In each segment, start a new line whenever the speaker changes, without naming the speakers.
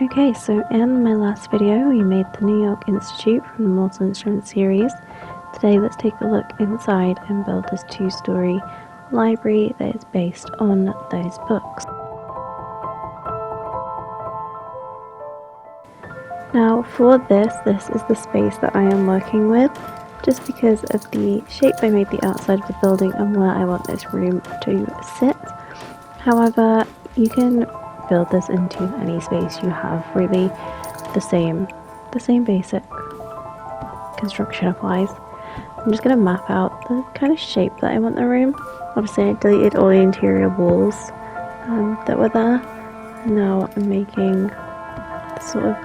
Okay, so in my last video we made the New York Institute from the Mortal Instruments series. Today let's take a look inside and build this two-story library that is based on those books. Now for this is the space that I am working with, just because of the shape I made the outside of the building and where I want this room to sit. However, you can build this into any space you have, really. The same basic construction applies. I'm just going to map out the kind of shape that I want the room. Obviously I deleted all the interior walls that were there. Now I'm making sort of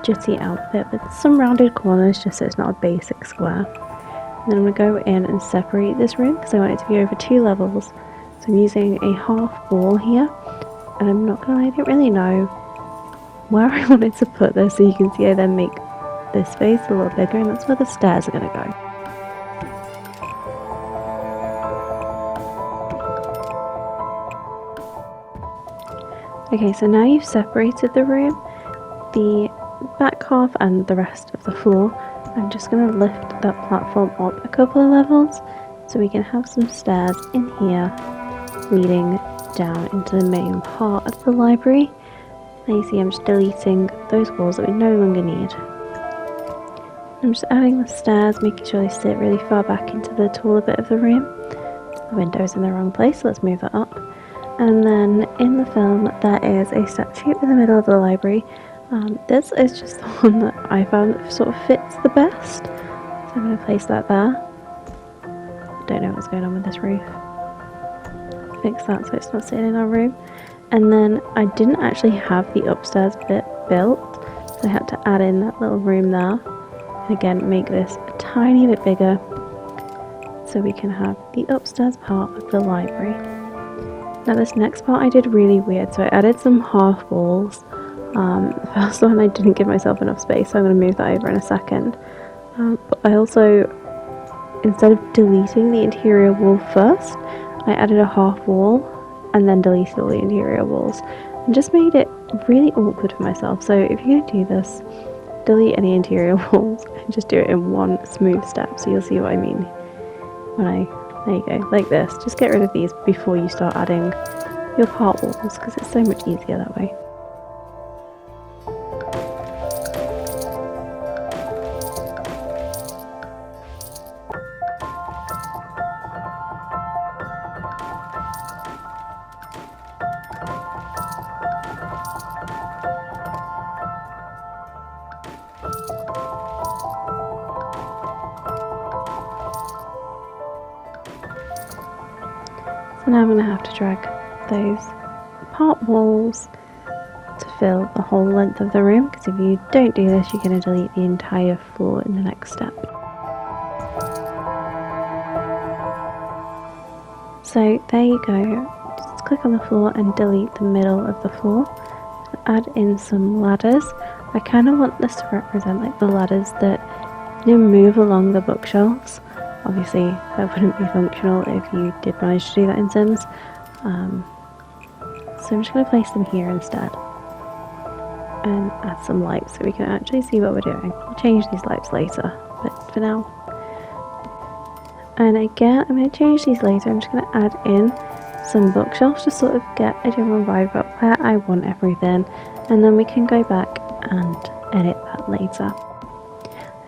jutty outfit with some rounded corners just so it's not a basic square. And then I'm going to go in and separate this room because I want it to be over 2 levels. So I'm using a half wall here. And I'm not gonna lie, I don't really know where I wanted to put this, so you can see I then make this space a little bigger, and that's where the stairs are gonna go. Okay, so now you've separated the room, the back half and the rest of the floor. I'm just gonna lift that platform up a couple of levels so we can have some stairs in here leading down into the main part of the library. Now you see I'm just deleting those walls that we no longer need. I'm just adding the stairs, making sure they sit really far back into the taller bit of the room. The window's in the wrong place, so let's move that up. And then in the film there is a statue in the middle of the library. This is just the one that I found that sort of fits the best. So I'm going to place that there. Don't know what's going on with this roof. Fix that so it's not sitting in our room. And then I didn't actually have the upstairs bit built, so I had to add in that little room there. And again, make this a tiny bit bigger so we can have the upstairs part of the library. Now this next part I did really weird, so I added some half walls. The first one I didn't give myself enough space, so I'm going to move that over in a second. But I also, instead of deleting the interior wall first, I added a half wall and then deleted all the interior walls and just made it really awkward for myself. So if you're going to do this, delete any interior walls and just do it in one smooth step, so you'll see what I mean there you go, like this. Just get rid of these before you start adding your part walls because it's so much easier that way. So now I'm going to have to drag those part walls to fill the whole length of the room, because if you don't do this you're going to delete the entire floor in the next step. So there you go, just click on the floor and delete the middle of the floor. Add in some ladders. I kind of want this to represent like the ladders that move along the bookshelves. Obviously that wouldn't be functional if you did manage to do that in Sims. So I'm just going to place them here instead and add some lights so we can actually see what we're doing. We'll change these lights later, but for now. And again, I'm going to change these later. I'm just going to add in some bookshelves to sort of get a general vibe about where I want everything, and then we can go back and edit that later.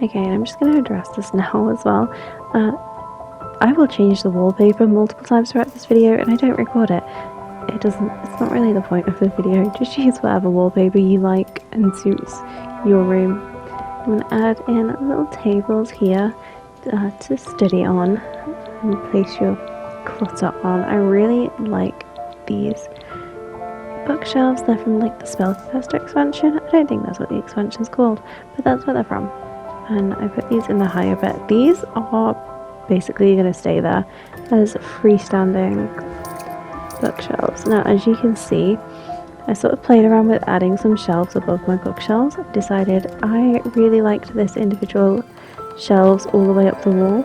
Okay, and I'm just going to address this now as well. I will change the wallpaper multiple times throughout this video and I don't record it. It's not really the point of the video. Just use whatever wallpaper you like and suits your room. I'm going to add in little tables here to study on and place your clutter on. I really like these bookshelves. They're from like the Spellcaster expansion. I don't think that's what the expansion's called, but that's where they're from. And I put these in the higher bit. These are basically going to stay there as freestanding bookshelves. Now as you can see, I sort of played around with adding some shelves above my bookshelves. I decided I really liked this individual shelves all the way up the wall,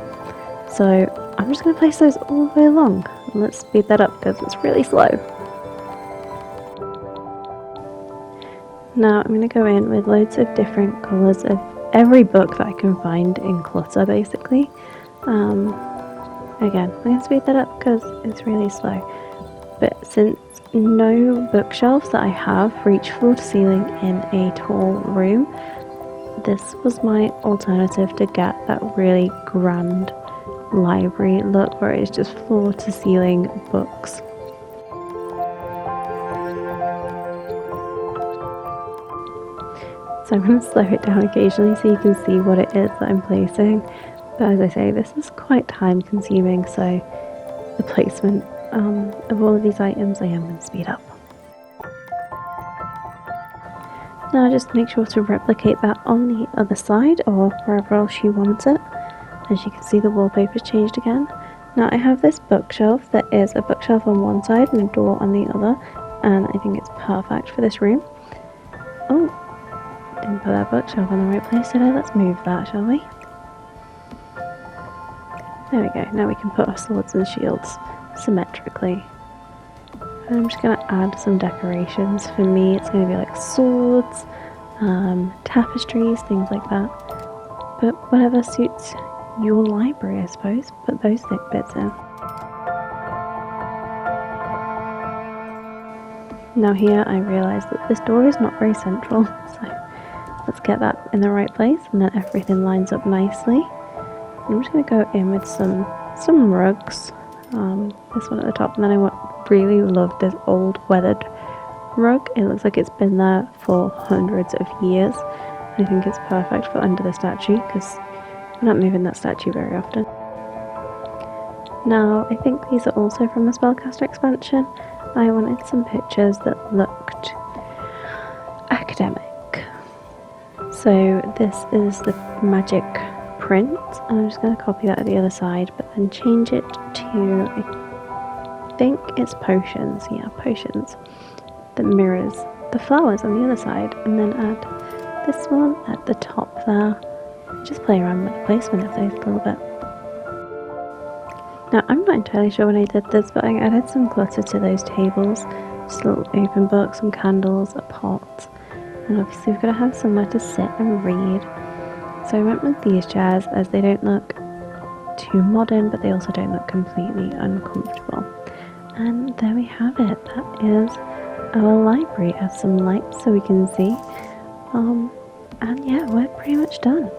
so I'm just going to place those all the way along. And let's speed that up because it's really slow. Now I'm going to go in with loads of different colours of every book that I can find in clutter, basically. Again, I'm going to speed that up because it's really slow. But since no bookshelves that I have reach floor to ceiling in a tall room, this was my alternative to get that really grand library look where it's just floor to ceiling books. So I'm going to slow it down occasionally so you can see what it is that I'm placing. But as I say, this is quite time consuming, so the placement of all of these items I am going to speed up. Now just make sure to replicate that on the other side or wherever else you want it. As you can see, the wallpaper's changed again. Now I have this bookshelf that is a bookshelf on one side and a door on the other, and I think it's perfect for this room. Oh, didn't put that bookshelf in the right place today. Let's move that, shall we? There we go. Now we can put our swords and shields symmetrically. And I'm just going to add some decorations. For me, it's going to be like swords, tapestries, things like that. But whatever suits your library, I suppose. Put those bits in. Now here I realise that this door is not very central, so let's get that in the right place and then everything lines up nicely. I'm just going to go in with some rugs. This one at the top, and then I really love this old weathered rug. It looks like it's been there for hundreds of years. I think it's perfect for under the statue because we're not moving that statue very often. Now I think these are also from the Spellcaster expansion. I wanted some pictures that looked academic. So this is the magic print, and I'm just going to copy that at the other side but then change it to, I think it's potions, yeah, potions, that mirrors the flowers on the other side, and then add this one at the top there. Just play around with the placement of those a little bit. Now I'm not entirely sure when I did this, but I added some clutter to those tables, just a little open book, some candles, a pot, and obviously we've got to have somewhere to sit and read. So I went with these chairs as they don't look too modern, but they also don't look completely uncomfortable. And there we have it. That is our library. It has some lights so we can see. And yeah, we're pretty much done.